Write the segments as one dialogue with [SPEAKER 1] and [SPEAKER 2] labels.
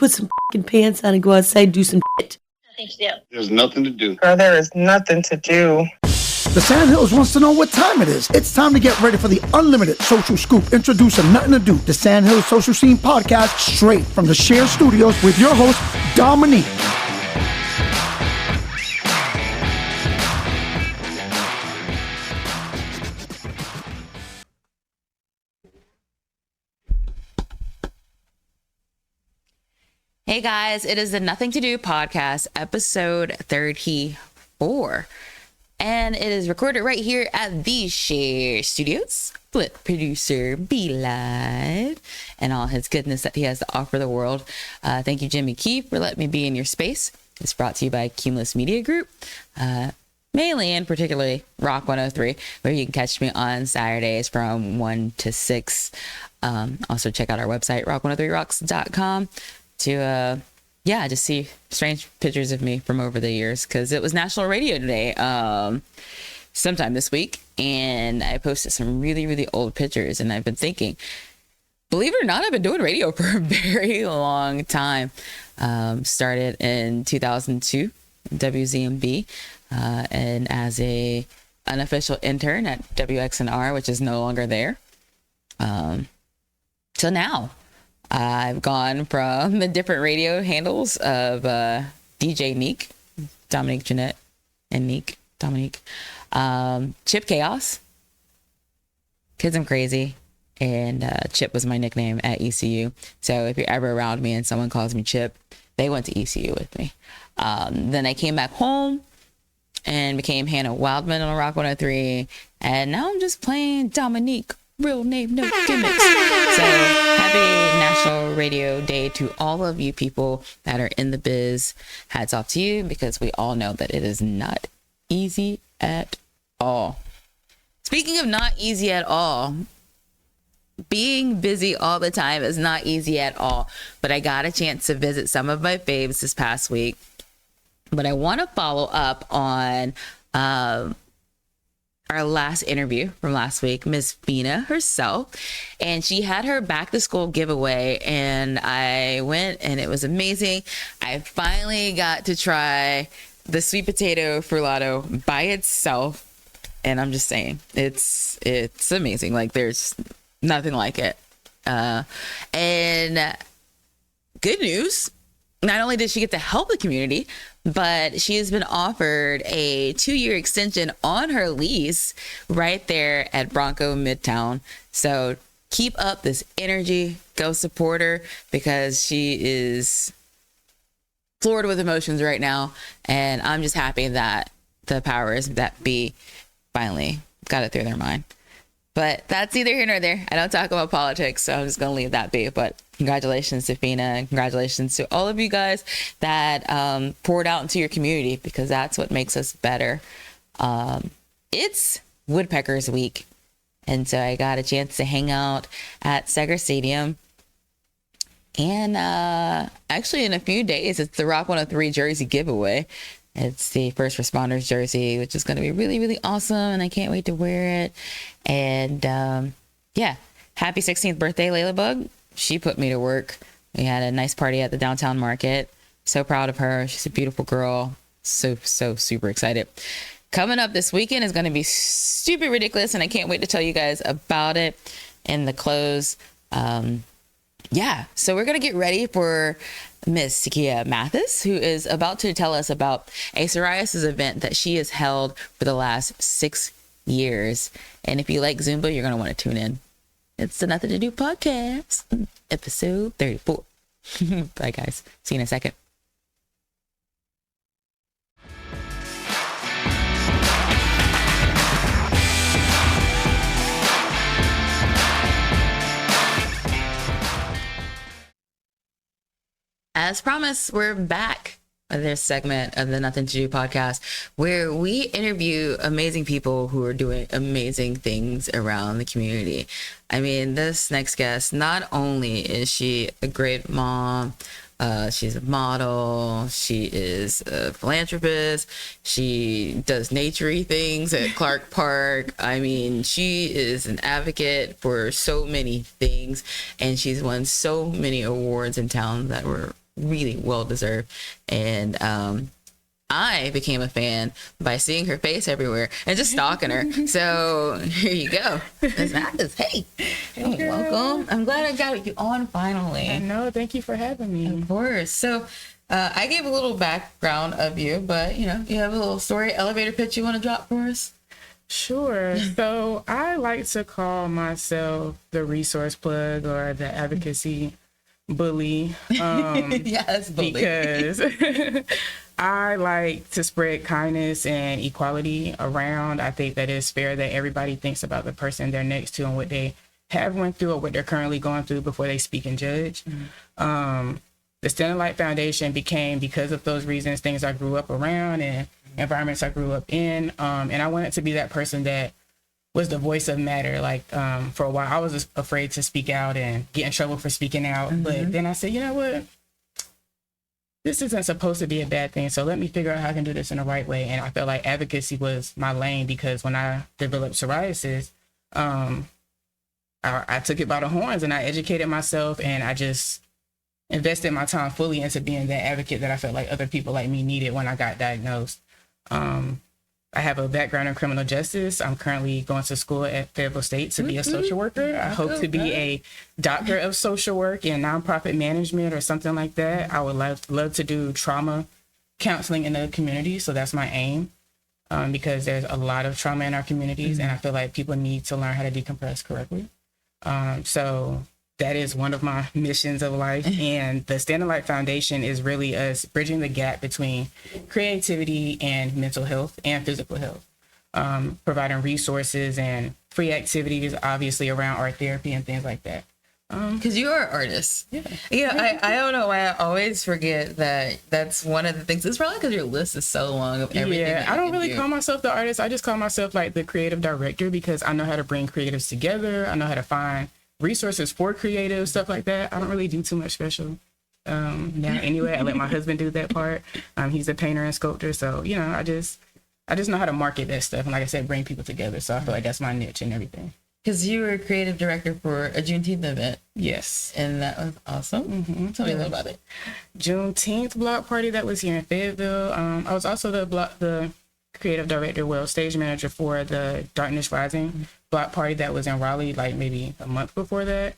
[SPEAKER 1] put some fucking pants on and go outside and do some shit.
[SPEAKER 2] Nothing to do.
[SPEAKER 3] There's nothing to do.
[SPEAKER 4] Girl, there is nothing to do.
[SPEAKER 5] The Sandhills wants to know what time it is. It's time to get ready for the unlimited social scoop. Introducing Nothing to Do, the Sandhills Social Scene Podcast, straight from the Share Studios with your host, Dominique.
[SPEAKER 6] Hey guys, it is the Nothing to Do Podcast, episode 34. And it is recorded right here at the Share Studios with producer B Live and all his goodness that he has to offer the world. Thank you, Jimmy Keefe, for letting me be in your space. It's brought to you by Cumulus Media Group, mainly and particularly Rock 103, where you can catch me on Saturdays from 1 to 6. Also check out our website, rock103rocks.com. to just see strange pictures of me from over the years, because it was National Radio Day sometime this week, and I posted some really old pictures, and I've been thinking, believe it or not, I've been doing radio for a very long time. Started in 2002 WZMB and as a unofficial intern at WXNR, which is no longer there, till now. I've gone from the different radio handles of DJ Neek, Dominique, Jeanette, and Neek, Dominique, Chip Chaos, Kids I'm Crazy, and Chip was my nickname at ECU. So if you're ever around me and someone calls me Chip, they went to ECU with me. Then I came back home and became Hannah Wildman on Rock 103, and now I'm just playing Dominique. Real name, no gimmicks. So happy National Radio Day to all of you people that are in the biz. Hats off to you, because we all know that it is not easy at all. Speaking of not easy at all, being busy all the time is not easy at all. But I got a chance to visit some of my faves this past week. But I want to follow up on our last interview from last week, Miss Fina herself, and she had her back to school giveaway, and I went and it was amazing. I finally got to try the sweet potato frullato by itself, and I'm just saying, it's amazing. Like, there's nothing like it. And good news, not only did she get to help the community, but she has been offered a 2-year extension on her lease right there at Bronco Midtown. So keep up this energy. Go support her, because she is floored with emotions right now. And I'm just happy that the powers that be finally got it through their mind. But that's neither here nor there. I don't talk about politics, so I'm just going to leave that be. But congratulations to Fina, and congratulations to all of you guys that poured out into your community, because that's what makes us better. It's Woodpeckers Week, and so I got a chance to hang out at Seger Stadium. And actually, in a few days, it's the Rock 103 jersey giveaway. It's the first responders jersey, which is going to be really awesome, and I can't wait to wear it. And happy 16th birthday, Layla Bug. She put me to work. We had a nice party at the downtown market. So proud of her. She's a beautiful girl. So super excited. Coming up this weekend is going to be stupid ridiculous, and I can't wait to tell you guys about it in the close. So we're going to get ready for Miss Takieyah Mathis, who is about to tell us about a psoriasis event that she has held for the last 6 years. And if you like Zumba, you're going to want to tune in. It's the Nothing to Do Podcast, episode 34. Bye, guys. See you in a second. As promised, we're back with this segment of the Nothing to Do podcast, where we interview amazing people who are doing amazing things around the community. I mean, this next guest, not only is she a great mom, she's a model, she is a philanthropist, she does naturey things at Clark Park. I mean, she is an advocate for so many things, and she's won so many awards in town that we're really well deserved. And I became a fan by seeing her face everywhere and just stalking her. So here you go. Ms. Mathis. Hey, welcome. I'm glad I got you on finally.
[SPEAKER 2] I know. Thank you for having me.
[SPEAKER 6] Of course. So I gave a little background of you, but you have a little story elevator pitch you want to drop for us?
[SPEAKER 2] Sure. So I like to call myself the resource plug or the advocacy bully.
[SPEAKER 6] Yes, bully.
[SPEAKER 2] Because I like to spread kindness and equality around. I think that it's fair that everybody thinks about the person they're next to and what they have went through or what they're currently going through before they speak and judge. The Standing Light Foundation became, because of those reasons, things I grew up around and environments I grew up in. And I wanted to be that person that was the voice of matter. Like, for a while, I was just afraid to speak out and get in trouble for speaking out. But then I said, you know what? This isn't supposed to be a bad thing. So let me figure out how I can do this in the right way. And I felt like advocacy was my lane, because when I developed psoriasis, I took it by the horns and I educated myself, and I just invested my time fully into being that advocate that I felt like other people like me needed when I got diagnosed. I have a background in criminal justice. I'm currently going to school at Fayetteville State to be a social worker. I hope to be a doctor of social work in nonprofit management or something like that. I would love to do trauma counseling in the community. So that's my aim, because there's a lot of trauma in our communities, and I feel like people need to learn how to decompress correctly. So that is one of my missions of life. And the Standing Light Foundation is really us bridging the gap between creativity and mental health and physical health, providing resources and free activities, obviously, around art therapy and things like that.
[SPEAKER 6] Because you are an artist.
[SPEAKER 2] Yeah.
[SPEAKER 6] I don't know why I always forget that that's one of the things. It's probably because your list is so long of everything.
[SPEAKER 2] Yeah, I don't really call myself the artist. I just call myself like the creative director, because I know how to bring creatives together. I know how to find resources for creative stuff like that. I don't really do too much special now anyway. I let my husband do that part. He's a painter and sculptor, so I just know how to market that stuff, and like I said, bring people together. So I feel like that's my niche and everything.
[SPEAKER 6] Because you were a creative director for a Juneteenth event.
[SPEAKER 2] Yes.
[SPEAKER 6] And that was awesome. Tell me a little about it.
[SPEAKER 2] Juneteenth block party that was here in Fayetteville. I was also the creative director, stage manager for the Darkness Rising block party that was in Raleigh, like maybe a month before that.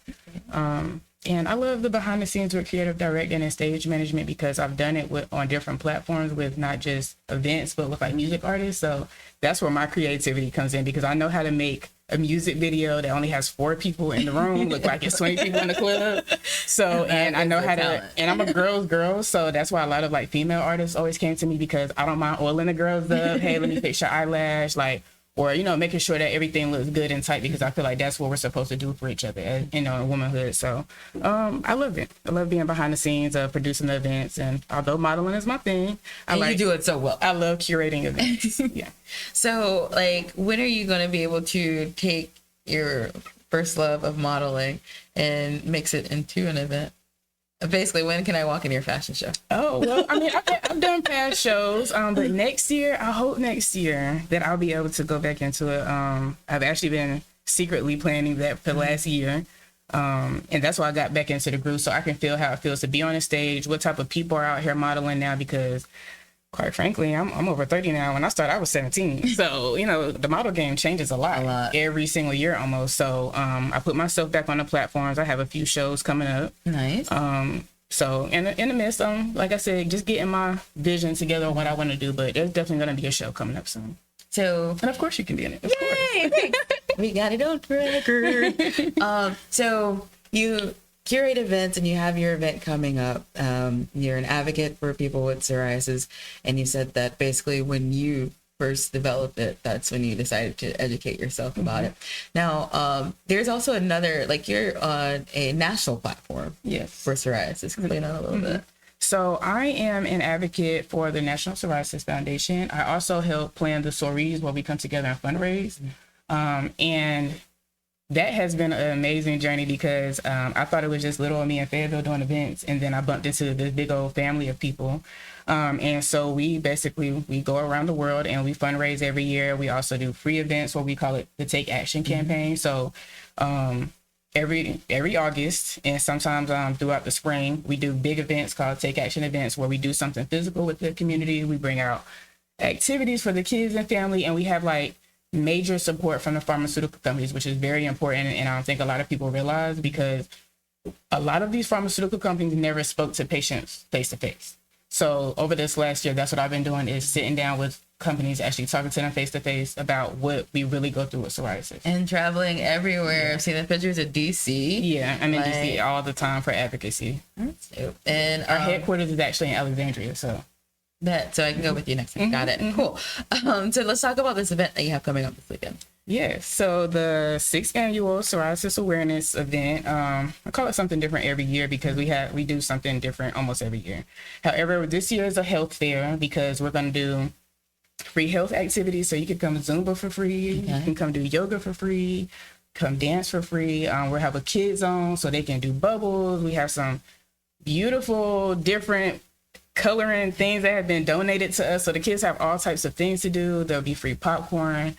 [SPEAKER 2] And I love the behind the scenes with creative directing and stage management, because I've done it on different platforms with not just events, but with like music artists. So that's where my creativity comes in, because I know how to make a music video that only has 4 people in the room look like it's 20 people in the club. So, and I know how to, and I'm a girl's girl. So that's why a lot of like female artists always came to me, because I don't mind oiling the girls up. Hey, let me fix your eyelash. Like, or, making sure that everything looks good and tight, because I feel like that's what we're supposed to do for each other, in womanhood. So I love it. I love being behind the scenes, producing the events. And although modeling is my thing,
[SPEAKER 6] you do it so well.
[SPEAKER 2] I love curating events. Yeah.
[SPEAKER 6] So, like, when are you going to be able to take your first love of modeling and mix it into an event? Basically, when can I walk in your fashion show?
[SPEAKER 2] Oh, well, I mean, I've done past shows, but next year, I hope next year that I'll be able to go back into it. I've actually been secretly planning that for the last year. And that's why I got back into the groove, so I can feel how it feels to be on a stage, what type of people are out here modeling now, because quite frankly, I'm over 30 now. When I started, I was 17. So, the model game changes a lot every single year almost. So I put myself back on the platforms. I have a few shows coming up.
[SPEAKER 6] Nice.
[SPEAKER 2] So in the midst, like I said, just getting my vision together on what I want to do. But there's definitely going to be a show coming up soon.
[SPEAKER 6] So,
[SPEAKER 2] and of course you can be in it. Of
[SPEAKER 6] yay! Course. We got it on record. So you curate events and you have your event coming up. You're an advocate for people with psoriasis, and you said that basically when you first developed it, that's when you decided to educate yourself about it. Now, there's also another, like, you're on a national platform.
[SPEAKER 2] Yes.
[SPEAKER 6] For psoriasis. Explain that a little bit.
[SPEAKER 2] So I am an advocate for the National Psoriasis Foundation. I also help plan the soirees where we come together and fundraise. And that has been an amazing journey, because I thought it was just little of me in Fayetteville doing events, and then I bumped into this big old family of people. And so we go around the world and we fundraise every year. We also do free events, what we call it the Take Action campaign. So every August, and sometimes throughout the spring, we do big events called Take Action events where we do something physical with the community. We bring out activities for the kids and family, and we have like major support from the pharmaceutical companies, which is very important, and I don't think a lot of people realize, because a lot of these pharmaceutical companies never spoke to patients face to face. So over this last year, that's what I've been doing, is sitting down with companies, actually talking to them face to face about what we really go through with psoriasis.
[SPEAKER 6] And traveling everywhere. I've seen the pictures of DC.
[SPEAKER 2] Yeah, I'm in DC all the time for advocacy.
[SPEAKER 6] That's dope. And
[SPEAKER 2] our headquarters is actually in Alexandria, so
[SPEAKER 6] I can go with you next time. Got it. Cool. So let's talk about this event that you have coming up this weekend.
[SPEAKER 2] Yeah, so the 6th Annual Psoriasis Awareness Event, I call it something different every year because we do something different almost every year. However, this year is a health fair because we're going to do free health activities. So you can come Zumba for free, you can come do yoga for free, come dance for free. We'll have a kids zone so they can do bubbles. We have some beautiful, different coloring things that have been donated to us. So the kids have all types of things to do. There'll be free popcorn.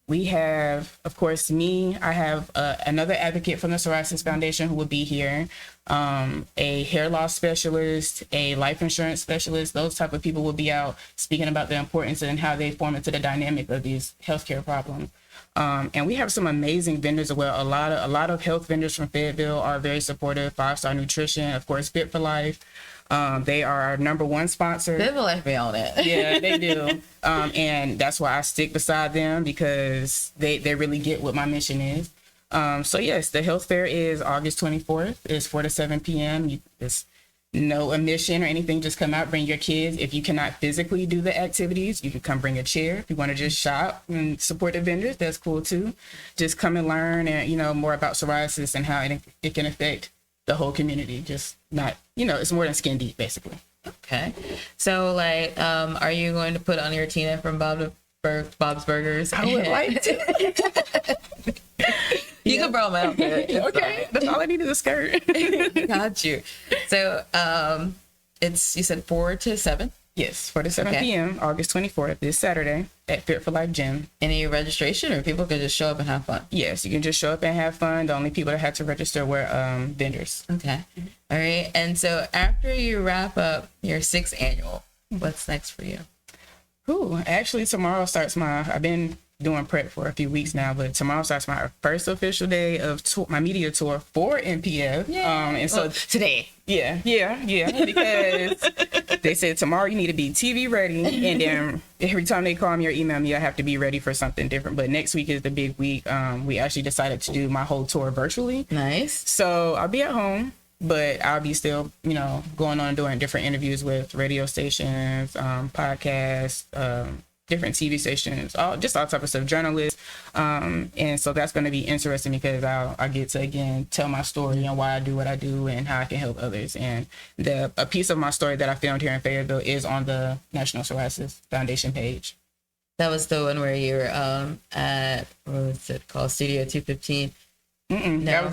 [SPEAKER 2] We have, of course, me. I have another advocate from the Psoriasis Foundation who will be here, a hair loss specialist, a life insurance specialist. Those type of people will be out speaking about the importance and how they form into the dynamic of these healthcare problems. And we have some amazing vendors as well. A lot of health vendors from Fayetteville are very supportive. 5-Star Nutrition, of course, Fit for Life. They are our #1 sponsor.
[SPEAKER 6] They will like me on it.
[SPEAKER 2] Yeah, they do. And that's why I stick beside them, because they really get what my mission is. So yes, the health fair is August 24th. It's 4 to 7 p.m. It's no admission or anything. Just come out, bring your kids. If you cannot physically do the activities, you can come bring a chair. If you want to just shop and support the vendors, that's cool too. Just come and learn and, more about psoriasis and how it can affect the whole community. Just not, it's more than skin deep, basically.
[SPEAKER 6] Okay. So, are you going to put on your Tina from Bob's Burgers?
[SPEAKER 2] I would like to.
[SPEAKER 6] You can borrow my outfit.
[SPEAKER 2] Okay. That's all I need is a skirt.
[SPEAKER 6] Got you. So, you said 4 to 7?
[SPEAKER 2] Yes, 4 to 7 p.m., August 24th, this Saturday at Fit for Life Gym.
[SPEAKER 6] Any registration, or people can just show up and have fun?
[SPEAKER 2] Yes, you can just show up and have fun. The only people that had to register were vendors.
[SPEAKER 6] Okay. All right. And so after you wrap up your 6th annual, what's next for you?
[SPEAKER 2] Actually, tomorrow starts I've been doing prep for a few weeks now, but tomorrow starts my first official day of my media tour for NPF. And so
[SPEAKER 6] today.
[SPEAKER 2] Yeah, because they said tomorrow you need to be TV ready, and then every time they call me or email me, I have to be ready for something different. But next week is the big week. We actually decided to do my whole tour virtually.
[SPEAKER 6] Nice.
[SPEAKER 2] So I'll be at home, but I'll be still, going on doing different interviews with radio stations, podcasts, different TV stations, all types of stuff, journalists. And so that's going to be interesting because I get to, again, tell my story and why I do what I do and how I can help others. And a piece of my story that I filmed here in Fayetteville is on the National Psoriasis Foundation page.
[SPEAKER 6] That was the one where you were at, what was it called, Studio 215?
[SPEAKER 2] No.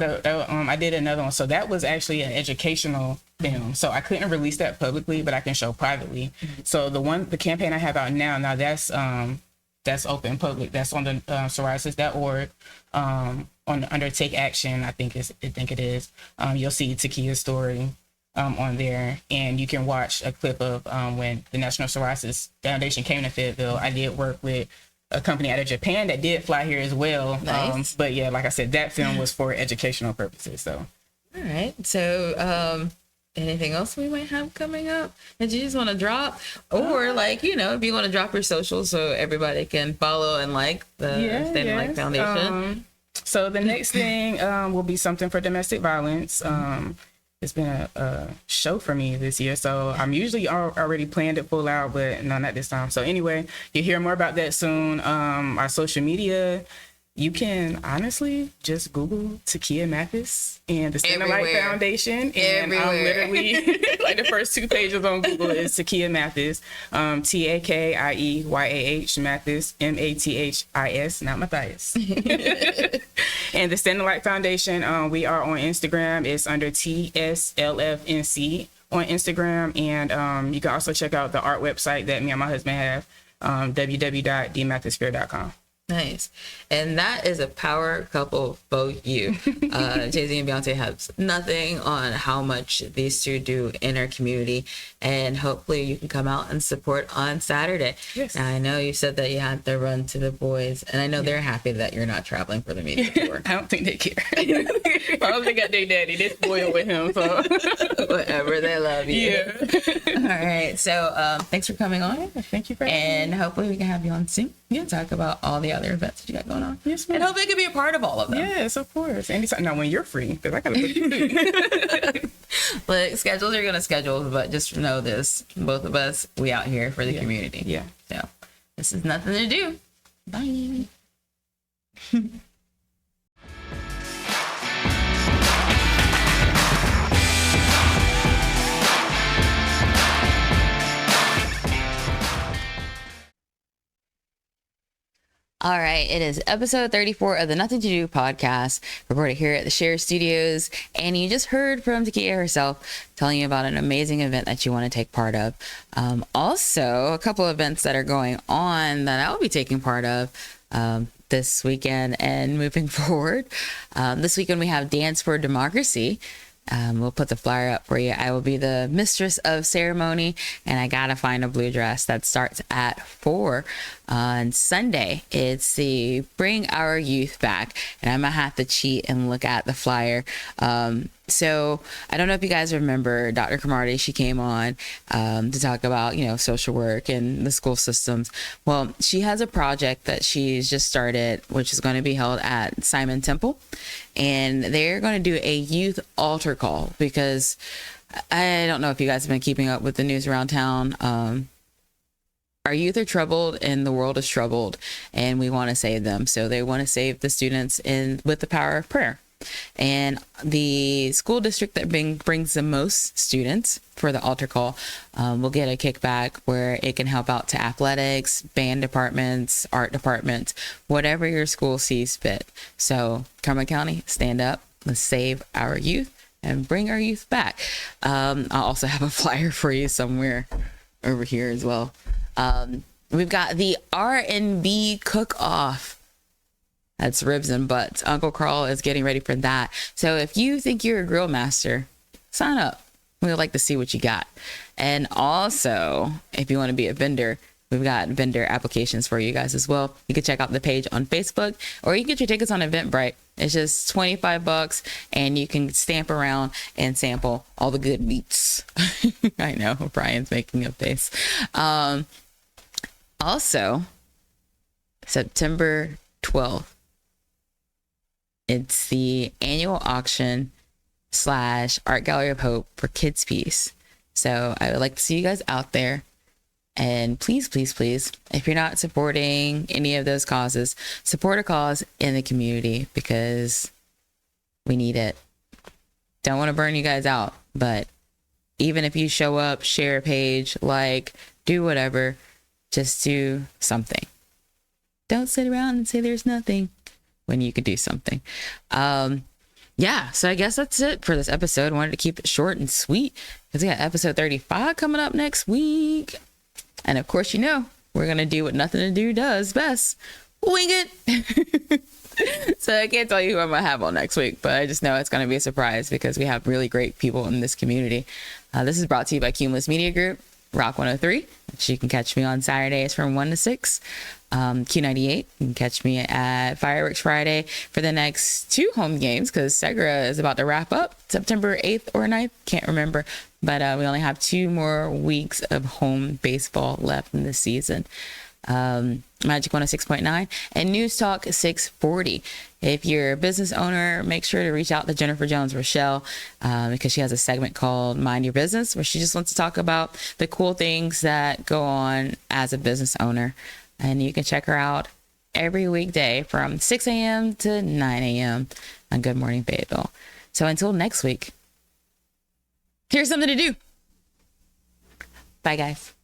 [SPEAKER 2] I did another one. So that was actually an educational film. So I couldn't release that publicly, but I can show privately. Mm-hmm. So the campaign I have out now that's open public. That's on the psoriasis.org. Under Take Action, I think it is. You'll see Takieyah's story on there, and you can watch a clip of when the National Psoriasis Foundation came to Fayetteville. I did work with a company out of Japan that did fly here as well.
[SPEAKER 6] Nice.
[SPEAKER 2] But yeah, like I said, that film was for educational purposes. So.
[SPEAKER 6] All right. So, anything else we might have coming up that you just want to drop? Or if you want to drop your socials so everybody can follow and like the Standing Like Foundation.
[SPEAKER 2] So the next thing will be something for domestic violence. It's been a show for me this year, so I'm usually already planned it full out, but no, not this time. So anyway, you'll hear more about that soon. Our social media, you can honestly just Google Takieyah Mathis and the Standing Like Foundation, and I'm literally like the first 2 pages on Google is Takieyah Mathis, Takieyah Mathis, Mathis, not Matthias. And the Standing Like Foundation, we are on Instagram. It's under TSLFNC on Instagram, and you can also check out the art website that me and my husband have, www.dmathisfair.com.
[SPEAKER 6] Nice. And that is a power couple for you. Jay-Z and Beyonce have nothing on how much these two do in our community. And hopefully you can come out and support on Saturday.
[SPEAKER 2] Yes.
[SPEAKER 6] Now, I know you said that you had to run to the boys, and I know they're happy that you're not traveling for the media tour.
[SPEAKER 2] I don't think they care. I don't think got their daddy. They're spoiled with him. So
[SPEAKER 6] Whatever, they love you.
[SPEAKER 2] yeah.
[SPEAKER 6] All right. So thanks for coming on.
[SPEAKER 2] Thank you for having me.
[SPEAKER 6] And hopefully we can have you on soon. Yeah. Talk about all the other events that you got going on.
[SPEAKER 2] Yes, ma'am.
[SPEAKER 6] And hopefully you can be a part of all of them.
[SPEAKER 2] Yes, of course. Anytime. Now, when you're free, because I got to book you.
[SPEAKER 6] But schedules are going to schedule, but just know this. Both of us, we out here for the community.
[SPEAKER 2] Yeah.
[SPEAKER 6] So this is Nothing to Do. Bye. All right, it is episode 34 of the Nuthin To Do podcast, recorded here at the Share Studios. And you just heard from Takieyah herself telling you about an amazing event that you want to take part of. Also, a couple of events that are going on that I'll be taking part of this weekend and moving forward. This weekend we have Dance for Democracy. We'll put the flyer up for you. I will be the mistress of ceremony, and I gotta find a blue dress that starts at 4 on Sunday. It's the Bring Our Youth Back, and I'm gonna have to cheat and look at the flyer. So I don't know if you guys remember Dr. Cromartie. She came on to talk about, social work and the school systems. Well, she has a project that she's just started, which is going to be held at Simon Temple. And they're going to do a youth altar call, because I don't know if you guys have been keeping up with the news around town. Our youth are troubled and the world is troubled, and we want to save them. So they want to save the students with the power of prayer. And the school district that brings the most students for the altar call will get a kickback where it can help out to athletics, band departments, art departments, whatever your school sees fit. So Cumberland County, stand up. Let's save our youth and bring our youth back. I'll also have a flyer for you somewhere over here as well. We've got the R&B cook-off. That's ribs and butts. Uncle Carl is getting ready for that. So if you think you're a grill master, sign up. We'd like to see what you got. And also, if you want to be a vendor, we've got vendor applications for you guys as well. You can check out the page on Facebook, or you can get your tickets on Eventbrite. It's just $25, and you can stamp around and sample all the good meats. I know, Brian's making a face. Also, September 12th. It's the annual auction / Art Gallery of Hope for Kids Peace. So I would like to see you guys out there. And please, please, please, if you're not supporting any of those causes, support a cause in the community, because we need it. Don't want to burn you guys out, but even if you show up, share a page, do whatever, just do something. Don't sit around and say there's nothing when you could do something. So I guess that's it for this episode. I wanted to keep it short and sweet, because we got episode 35 coming up next week. And of course, we're going to do what Nothing to Do does best. Wing it. So I can't tell you who I'm going to have on next week, but I just know it's going to be a surprise, because we have really great people in this community. This is brought to you by Cumulus Media Group, Rock 103, which you can catch me on Saturdays from 1 to 6. Q98, you can catch me at Fireworks Friday for the next 2 home games, because Segra is about to wrap up September 8th or 9th. Can't remember. But we only have 2 more weeks of home baseball left in this season. Magic 106.9 and News Talk 640. If you're a business owner, make sure to reach out to Jennifer Jones Rochelle, because she has a segment called Mind Your Business, where she just wants to talk about the cool things that go on as a business owner. And you can check her out every weekday from 6 a.m. to 9 a.m. on Good Morning Fayetteville. So until next week, here's something to do. Bye, guys.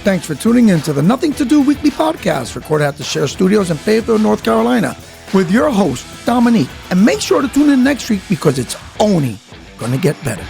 [SPEAKER 5] Thanks for tuning in to the Nothing to Do weekly podcast, recorded at the Share Studios in Fayetteville, North Carolina, with your host, Dominique. And make sure to tune in next week because it's only going to get better.